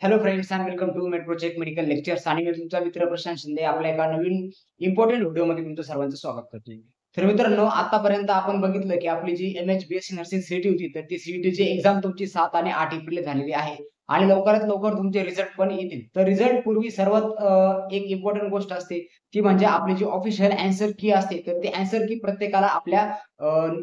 Hello friends and welcome to met project medical lectures आणि मी तुमचा मित्र प्रशांत शिंदे आपल्या एका नवीन इम्पॉर्टंट व्हिडिओमध्ये तुमचं सर्वांचं स्वागत करतोय. तर मित्रांनो आतापर्यंत आपण बघितलं की आपली जी MH-BSc नर्सिंग सीईटी होती तर ती सीईटीची एक्झाम तुमची 7 आणि 8 एप्रिल झालेली आहे आणि लवकरात लवकर तुमचे रिझल्ट पण येतील. तर रिझल्ट पूर्वी सर्वात एक इम्पॉर्टंट गोष्ट असते ती म्हणजे आपली जी ऑफिशियल आन्सर की असते तर ती आन्सर की प्रत्येकाला आपल्या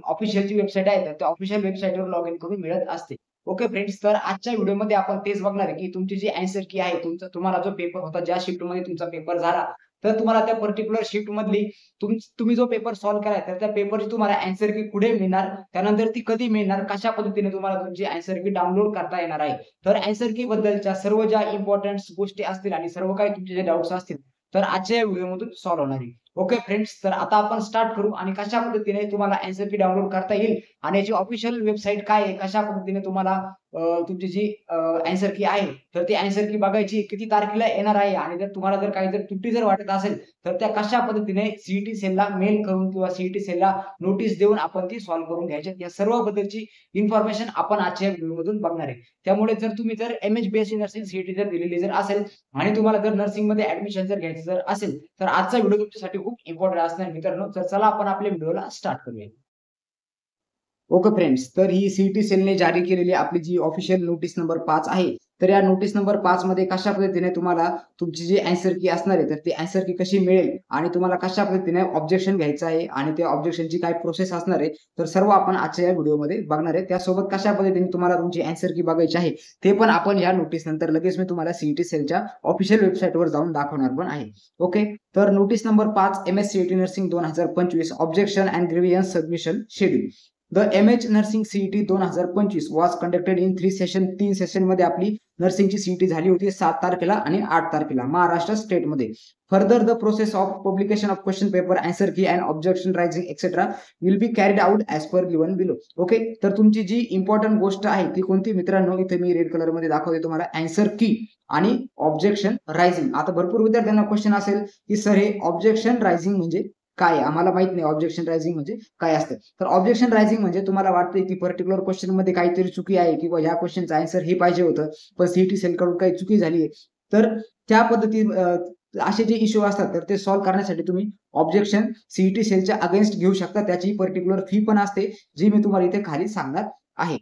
ऑफिशियल जी वेबसाईट आहे तर त्या ऑफिशियल वेबसाईटवर लॉग इन करून मिळत असते. ओके फ्रेंड्स, तर आजच्या व्हिडिओमध्ये आपण तेच बघणार आहे, की तुमची जी आन्सर की आहे, तुम्हाला जो पेपर होता, ज्या शिफ्टमध्ये तुमचा पेपर झाला, तर तुम्हाला त्या पर्टिक्युलर शिफ्टमधली तुम्ही जो पेपर सॉल्व्ह केलाय, तर त्या पेपरची तुम्हाला आन्सर की कुठे मिळणार, त्यानंतर ती कधी मिळणार, कशा पद्धतीने तुम्हाला तुमची आन्सर की डाउनलोड करता येणार आहे. तर आन्सर की बद्दलच्या सर्व ज्या इम्पोर्टंट गोष्टी असतील आणि सर्व काही तुमचे जे डाउट्स असतील, तर आजच्या या व्हिडिओमधून सॉल्व्ह होणार आहे. ओके फ्रेंड्स, तर आता आपण स्टार्ट करू आणि कशा पद्धतीने तुम्हाला आन्सर की डाउनलोड करता येईल आणि याची ऑफिशियल वेबसाईट काय आहे, कशा पद्धतीने तुम्हाला तुमची जी आन्सर की आहे, तर ती आन्सर की बघायची किती तारखेला येणार आहे आणि जर तुम्हाला जर काही जर त्रुटी जर वाटत असेल, तर त्या कशा पद्धतीने सीईटी सेलला मेल करून किंवा सीईटी सेलला नोटीस देऊन आपण ती सॉल्व्ह करून घ्यायची. या सर्व बद्दलची इन्फॉर्मेशन आपण आजच्या व्हिडिओमधून बघणार आहे. त्यामुळे जर तुम्ही जर MH-BSc नर्सिंग सीईटी जर दिलेली जर असेल आणि तुम्हाला जर नर्सिंगमध्ये ॲडमिशन जर घ्यायचं जर असेल, तर आजचा व्हिडिओ तुमच्यासाठी खूप इम्पोर्टंट असणार मित्रांनो. तर चला आपण आपल्या व्हिडिओला स्टार्ट करूया. ओके फ्रेंड्स, तर ही सीईटी सेलने जारी केलेली आपली जी ऑफिशियल नोटीस नंबर 5 आहे. तर या नोटीस नंबर 5 मध्ये कशा पद्धतीने तुम्हाला तुमची जी आन्सर की असणार आहे, तर ती आन्सर की कशी मिळेल आणि तुम्हाला कशा पद्धतीने ऑब्जेक्शन घ्यायचं आहे आणि त्या ऑब्जेक्शनची काय प्रोसेस असणार आहे, तर सर्व आपण आजच्या या व्हिडिओमध्ये बघणार आहे. त्यासोबत कशा पद्धतीने तुम्हाला तुमची आन्सर की बघायची आहे, ते पण आपण या नोटीस नंतर लगेच मी तुम्हाला सीईटी सेलच्या ऑफिशियल वेबसाईटवर जाऊन दाखवणार पण आहे. ओके, तर notice number 5 MS-CET nursing 2025 objection and grievance submission schedule. The MH nursing CET 2025 was conducted in 3 session. 3 सेशनमध्ये आपली नर्सिंगची सीईटी झाली होती 7 तारखेला आणि 8 तारखेला महाराष्ट्र स्टेटमध्ये. Further the process of publication of question paper, answer key and objection raising etcetera will be carried out as per given below. Okay, तर तुमची जी इम्पॉर्टंट गोष्ट आहे ती कोणती मित्रांनो, इथे मी रेड कलरमध्ये दाखवते तुम्हाला आन्सर की आणि ऑब्जेक्शन रायझिंग. आता भरपूर विद्यार्थ्यांना क्वेश्चन असेल की सर हे ऑब्जेक्शन रायझिंग म्हणजे काय? आम्हाला माहित नाही ऑब्जेक्शन रायझिंग म्हणजे काय असतं. तर ऑब्जेक्शन रायझिंग म्हणजे तुम्हाला वाटतंय की पर्टिक्युलर क्वेश्चनमध्ये काहीतरी चुकी आहे किंवा ह्या क्वेश्चनचं आन्सर हे पाहिजे होतं, पण सीईटी सेलकडून काही चुकी झाली आहे. तर त्या असे जे इश्यू असतात, तर ते सॉल्व्ह करण्यासाठी तुम्ही ऑब्जेक्शन सीईटी सेलच्या अगेन्स्ट घेऊ शकता. त्याची पर्टिक्युलर फी पण असते, जी मी तुम्हाला इथे खाली सांगणार आहे.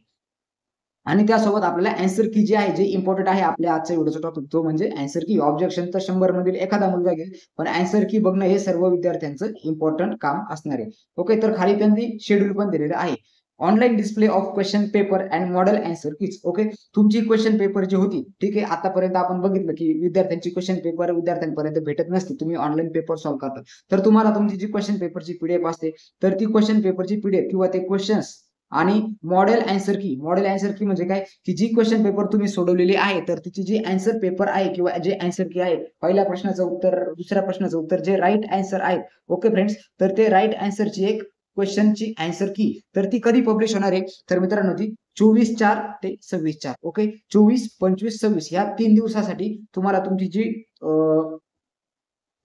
आणि त्यासोबत आपल्याला आन्सर की जी आहे, जे इम्पोर्टंट आहे आपल्या आजच्या व्हिडिओचा टॉपिक, तो म्हणजे आन्सर की. ऑब्जेक्शन तर 100 मधील एखादा मुलगा घेईल, पण आन्सर की बघणं हे सर्व विद्यार्थ्यांचं इम्पोर्टंट काम असणार आहे. ओके, तर खाली त्यांनी शेड्यूल पण दिलेलं आहे. Online display of question paper and model answer keys. Okay, तुमची क्वेश्चन पेपर जी होती, ठीक आहे. आतापर्यंत आपण बघितलं की विद्यार्थ्यांची क्वेश्चन पेपर विद्यार्थ्यांपर्यंत भेटत नसते. तुम्ही ऑनलाईन पेपर सॉल्व्ह करता. तर तुम्हाला तुमची जी क्वेश्चन पेपरची पीडीएफ असते, तर ती क्वेश्चन पेपरची पीडीएफ किंवा ते क्वेश्चन्स आणि मॉडेल आन्सर की. मॉडेल आन्सर की म्हणजे काय? की जी क्वेश्चन पेपर तुम्ही सोडवलेली आहे, तर तिची जी आन्सर पेपर आहे किंवा जे आन्सर की आहे, पहिल्या प्रश्नाचं उत्तर, दुसऱ्या प्रश्नाचं उत्तर, जे राइट आन्सर आहे. ओके फ्रेंड्स, तर ते राइट आन्सरची एक क्वेश्चनची आन्सर की, तर ती कधी पब्लिश होणार आहे? तर मित्रांनो ती 24/4 ते 26/4. ओके, 24, 25, 26 या 3 दिवसासाठी तुम्हाला तुमची जी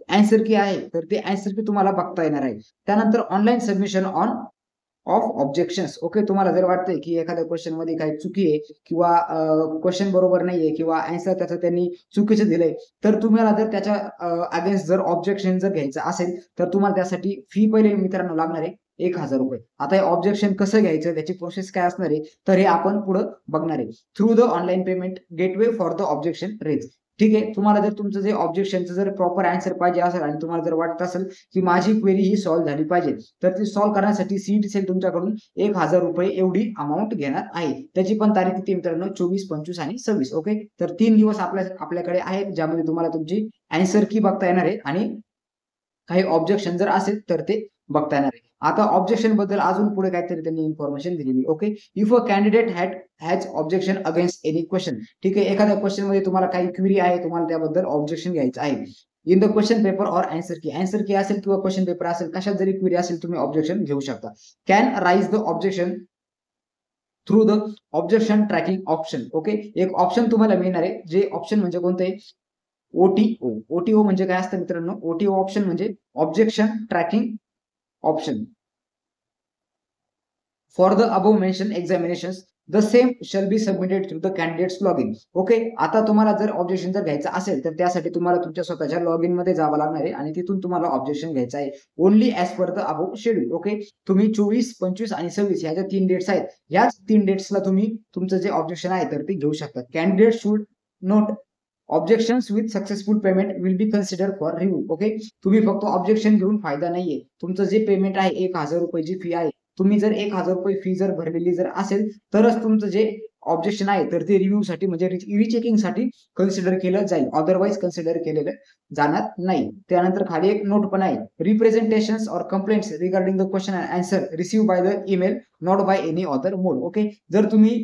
आन्सर की आहे, तर ते आन्सर की तुम्हाला बघता येणार आहे. त्यानंतर online submission of objections. Okay, तुम्हाला जर वाटतंय की एखाद्या क्वेश्चनमध्ये काही चुकी आहे किंवा क्वेश्चन बरोबर नाहीये किंवा आन्सर त्याचं त्यांनी चुकीचं दिलंय, तर तुम्हाला जर त्याच्या अगेन्स्ट जर ऑब्जेक्शन जर घ्यायचं असेल, तर तुम्हाला त्यासाठी फी पहिले मित्रांनो लागणार आहे ₹1000. आता हे ऑब्जेक्शन कसं घ्यायचं, त्याची प्रोसेस काय असणार आहे, तर हे आपण पुढं बघणार आहे. Through the online payment gateway for the objection raise. ठीक आहे, तुम्हाला जर तुमचं जे ऑब्जेक्शनचं जर प्रॉपर आन्सर पाहिजे असेल आणि तुम्हाला जर वाटत असेल की माझी क्वेरी ही सॉल्व्ह झाली पाहिजे, तर ती सॉल्व्ह करण्यासाठी सीईटी सेल तुमच्याकडून ₹1000 एवढी अमाउंट घेणार आहे. त्याची पण तारीख किती मित्रांनो? 24, 25 आणि 26. ओके, तर 3 दिवस आपल्याकडे आहेत, ज्यामध्ये तुम्हाला तुमची आन्सर की बघता येणार आहे आणि काही ऑब्जेक्शन जर असेल तर ते बघता येणार आहे. आता ऑब्जेक्शन बद्दल अजून पुढे काहीतरी त्यांनी इन्फॉर्मेशन दिलेली. Okay, if a candidate has objection against any question. ठीक आहे, एखाद्या क्वेश्चन मध्ये तुम्हाला काही क्वेरी आहे, तुम्हाला त्याबद्दल ऑब्जेक्शन घ्यायचं आहे. In the question paper or answer की. आन्सर की असेल किंवा क्वेश्चन पेपर असेल, कशात जरी क्वेरी असेल, तुम्ही ऑब्जेक्शन घेऊ शकता. Can raise the objection through the objection tracking option. Okay, एक ऑप्शन तुम्हाला मिळणार आहे, जे ऑप्शन म्हणजे कोणतं आहे? ओटीओ. ओटीओ म्हणजे काय असतं मित्रांनो? ओटीओ ऑप्शन म्हणजे objection tracking option. For the above mention examinations the same shall be submitted through the candidates log in. Okay, आता तुम्हाला जर ऑब्जेक्शन जर घ्यायचं असेल तर त्यासाठी तुम्हाला तुमच्या स्वतःच्या लॉग इन मध्ये जावं लागणार आहे आणि तिथून तुम्हाला ऑब्जेक्शन घ्यायचं आहे only as per the above schedule. Okay, तुम्ही 24, 25 आणि 26 ह्या ज्या 3 डेट्स आहेत, याच 3 डेट्सला तुम्ही तुमचं जे ऑब्जेक्शन आहे तर ते घेऊ शकता. Candidate should note objections with successful payment will be consider for review. Okay, तुम्ही फक्त ऑब्जेक्शन घेऊन फायदा नाहीये. तुमचं जे पेमेंट आहे 1,000 रुपये जी फी आहे, तुम्ही जर 1,000 रुपये फी जर भरलेली जर असेल तरच तुमचं जे ऑब्जेक्शन आहे तर ते रिव्ह्यू साठी म्हणजे रिचेकिंग साठी कन्सिडर केलं जाईल, अदरवाईज कन्सिडर केलेलं जाणार नाही. त्यानंतर खाली एक नोट पण आहे, रिप्रेझेंटेशन्स और complaints regarding the question and answer receive by the email not by any other mode. Okay, जर तुम्ही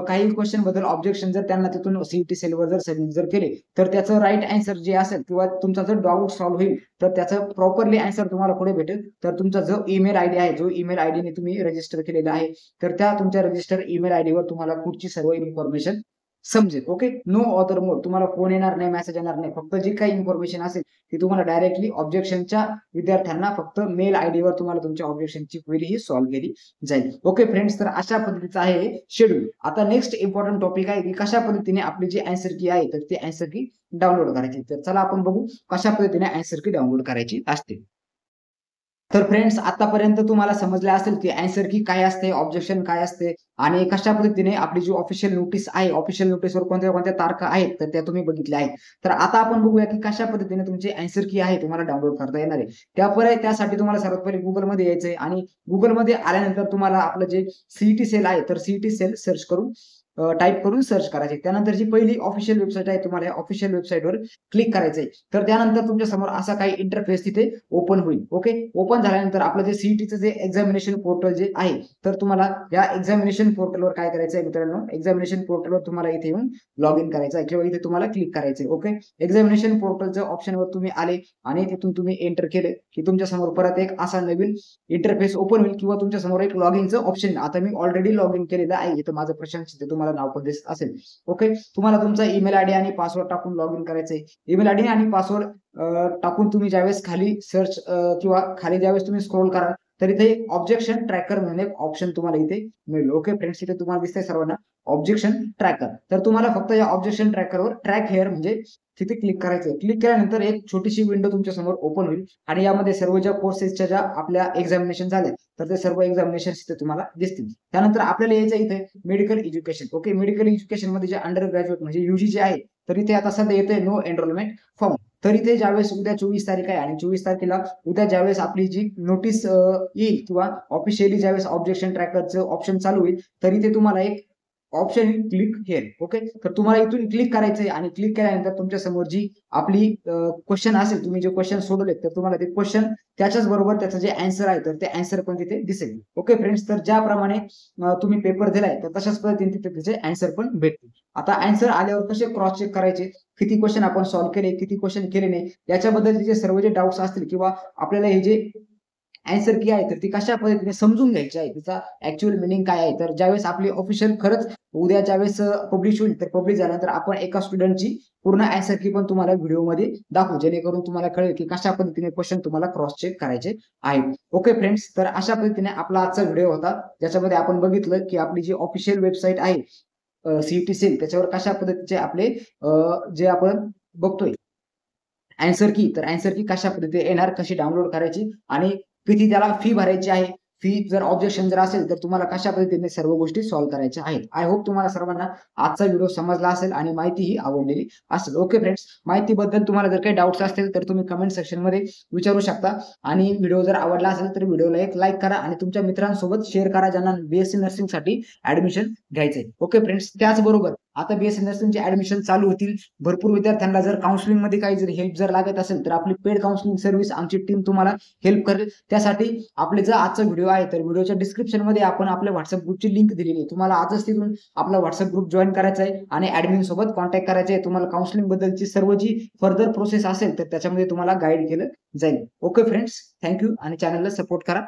काही क्वेश्चन बद्दल ऑब्जेक्शन जर त्यांना तिथून सीईटी सेलवर जर सबमिट जर केले तर त्याचं राईट आन्सर जे असेल किंवा तुमचा जर डाऊट सॉल्व्ह होईल तर त्याचं प्रॉपरली आन्सर तुम्हाला पुढे भेटेल. तर तुमचा जो ईमेल आयडी आहे, जो ईमेल आयडीने तुम्ही रजिस्टर केलेला आहे, तर त्या तुमच्या रजिस्टर ईमेल आयडीवर तुम्हाला पुढची सर्व इन्फॉर्मेशन समजेल. ओके, नो अदर मोड, तुम्हाला फोन येणार नाही, मेसेज येणार नाही. फक्त जी काही इन्फॉर्मेशन असेल ती तुम्हाला डायरेक्टली ऑब्जेक्शनच्या विद्यार्थ्यांना फक्त मेल आयडीवर तुम्हाला तुमच्या ऑब्जेक्शनची क्वेरी ही सॉल्व्ह केली जाईल. ओके फ्रेंड्स, तर अशा पद्धतीचं आहे शेड्यूल. आता नेक्स्ट इम्पॉर्टंट टॉपिक आहे की कशा पद्धतीने आपली जी आन्सर की आहे तर ती आन्सर की डाउनलोड करायची. तर चला आपण बघू कशा पद्धतीने आन्सर की डाउनलोड करायची असते. तर फ्रेंड्स, आतापर्यंत तुम्हाला समजले असेल की आन्सर की काय असते, ऑब्जेक्शन काय असते आणि कशा पद्धतीने आपली जी ऑफिशियल नोटीस आहे, ऑफिशियल नोटीसवर कोणत्या कोणत्या तारखा आहेत तर त्या तुम्ही बघितल्या आहेत. तर आता आपण बघूया की कशा पद्धतीने तुमची आन्सर की आहे तुम्हाला डाउनलोड करता येणार आहे. त्यासाठी तुम्हाला सर्वात पहिले गुगलमध्ये यायचंय आणि गुगलमध्ये आल्यानंतर तुम्हाला आपलं जे सीईटी सेल आहे तर सीईटी सेल सर्च करून टाइप करून सर्च करायचे. त्यानंतर जी पहिली ऑफिशियल वेबसाईट आहे तुम्हाला या ऑफिशियल वेबसाईटवर क्लिक करायचंय. तर त्यानंतर तुमच्या समोर असा काही इंटरफेस तिथे ओपन होईल. ओके, ओपन झाल्यानंतर आपलं जे सीईटीचं जे एक्झामिनेशन पोर्टल जे आहे तर तुम्हाला या एक्झामिनेशन पोर्टलवर काय करायचंय मित्रांनो, एक्झामिनेशन पोर्टलवर तुम्हाला इथे येऊन लॉग इन करायचं आहे किंवा इथे तुम्हाला क्लिक करायचंय. ओके, एक्झामिनेशन पोर्टलच्या ऑप्शनवर तुम्ही आले आणि तिथून तुम्ही एंटर केले की तुमच्या समोर परत एक असा नवीन इंटरफेस ओपन होईल किंवा तुमच्या समोर एक लॉग इनचं ऑप्शन. आता मी ऑलरेडी लॉग इन केलेलं आहे, इथं माझं प्रशांत तुम्हाला नाव पण दिसत असेल. ओके, तुम्हाला तुमचा ईमेल आयडी आणि पासवर्ड टाकून लॉग इन करायचंय. ईमेल आयडी आणि पासवर्ड टाकून तुम्ही ज्यावेळेस खाली सर्च किंवा खाली ज्यावेळेस तुम्ही स्क्रोल कराल तर इथे ऑब्जेक्शन ट्रॅकर म्हणून एक ऑप्शन तुम्हाला इथे मिळेल. ओके फ्रेंड्स, इथे तुम्हाला दिसतंय सर्वांना ऑब्जेक्शन ट्रॅकर. तर तुम्हाला फक्त या ऑब्जेक्शन ट्रॅकरवर ट्रॅक हेअर म्हणजे तिथे क्लिक करायचं. क्लिक केल्यानंतर एक छोटीशी विंडो तुमच्या समोर ओपन होईल आणि यामध्ये सर्व ज्या कोर्सेसच्या ज्या आपल्या एक्झामिनेशन झाल्या तर ते सर्व एक्झामिनेशन इथे तुम्हाला दिसतील. त्यानंतर आपल्याला यायचं इथे medical education. Okay, medical education मध्ये जे अंडर ग्रॅज्युएट म्हणजे युजी जे आहे तर इथे आता सध्या येते नो एनरोलमेंट फॉर्म. तर इथे ज्यावेळेस उद्या 24 तारीख आहे आणि 24 तारखेला उद्या ज्यावेळेस आपली जी नोटीस येईल किंवा ऑफिशियली ज्यावेळेस ऑब्जेक्शन ट्रॅकरचं ऑप्शन चालू होईल तर इथे तुम्हाला एक ऑप्शन क्लिक हिअर. ओके, तर तुम्हाला इथून क्लिक करायचंय आणि क्लिक केल्यानंतर तुमच्या समोर जी आपली क्वेश्चन असेल, तुम्ही जे क्वेश्चन सोडवले तर तुम्हाला ते क्वेश्चन त्याच्याच बरोबर त्याचं जे आन्सर आहे तर ते आन्सर पण तिथे दिसेल. ओके फ्रेंड्स, तर ज्याप्रमाणे तुम्ही पेपर दिलाय तर तशाच पद्धतीने तिथे त्याचे आन्सर पण भेटतील. आता आन्सर आल्यावर कसे क्रॉस चेक करायचे, किती क्वेश्चन आपण सॉल्व्ह केले, किती क्वेश्चन केले नाही, याच्याबद्दलचे सर्व जे डाऊट्स असतील किंवा आपल्याला हे जे आन्सर की आहे तर ती कशा पद्धतीने समजून घ्यायची आहे, तिचा ऍक्च्युअल मिनिंग काय आहे. तर ज्यावेळेस आपली ऑफिशियल खरंच उद्या ज्यावेळेस पब्लिश होईल तर पब्लिश झाल्यानंतर आपण एका स्टुडंटची पूर्ण आन्सर की पण तुम्हाला व्हिडिओमध्ये दाखवू, जेणेकरून तुम्हाला कळेल की कशा पद्धतीने क्वेश्चन तुम्हाला क्रॉस चेक करायचे आहेत. ओके फ्रेंड्स, तर अशा पद्धतीने आपला आजचा व्हिडिओ होता ज्याच्यामध्ये आपण बघितलं की आपली जी ऑफिशियल वेबसाईट आहे सीईटी सेल त्याच्यावर कशा पद्धतीचे आपले जे आपण बघतोय आन्सर की, तर आन्सर की कशा पद्धतीने येणार, कशी डाउनलोड करायची आणि किती त्याला फी भरायची आहे. फी जर ऑब्जेक्शन जर असेल तर तुम्हाला कशा पद्धतीने सर्व गोष्टी सॉल्व्ह करायच्या आहेत. आय होप तुम्हाला सर्वांना आजचा व्हिडिओ समजला असेल आणि माहिती ही आवडलेली असेल. ओके फ्रेंड्स, माहितीबद्दल तुम्हाला जर काही डाऊट्स असतील तर तुम्ही कमेंट सेक्शन मध्ये विचारू शकता आणि व्हिडिओ जर आवडला असेल तर व्हिडिओला एक लाईक करा आणि तुमच्या मित्रांसोबत शेअर करा ज्यांना बीएससी नर्सिंग साठी ऍडमिशन घ्यायचंय. ओके फ्रेंड्स, त्याचबरोबर आता बीएससी नर्सिंगचे ऍडमिशन चालू होतील. भरपूर विद्यार्थ्यांना जर काउन्सिलिंग मध्ये काही जर हेल्प जर लागत असेल तर आपली पेड काउन्सिलिंग सर्व्हिस आमची टीम तुम्हाला हेल्प करेल. त्यासाठी आपले जर आजचा व्हिडिओ आहे तर व्हिडिओच्या डिस्क्रिप्शन मध्ये आपण आपल्या व्हॉट्सअप ग्रुपची लिंक दिलेली आहे. तुम्हाला आजच तिथून आपला व्हॉट्सअप ग्रुप जॉईन करायचा आहे आणि ऍडमिन सोबत कॉन्टॅक्ट करायचा आहे. तुम्हाला काउन्सिलिंग बद्दलची सर्व जी फर्दर प्रोसेस असेल तर त्याच्यामध्ये तुम्हाला गाईड केलं जाईल. ओके फ्रेंड्स, थँक्यू आणि चॅनलला सपोर्ट करा.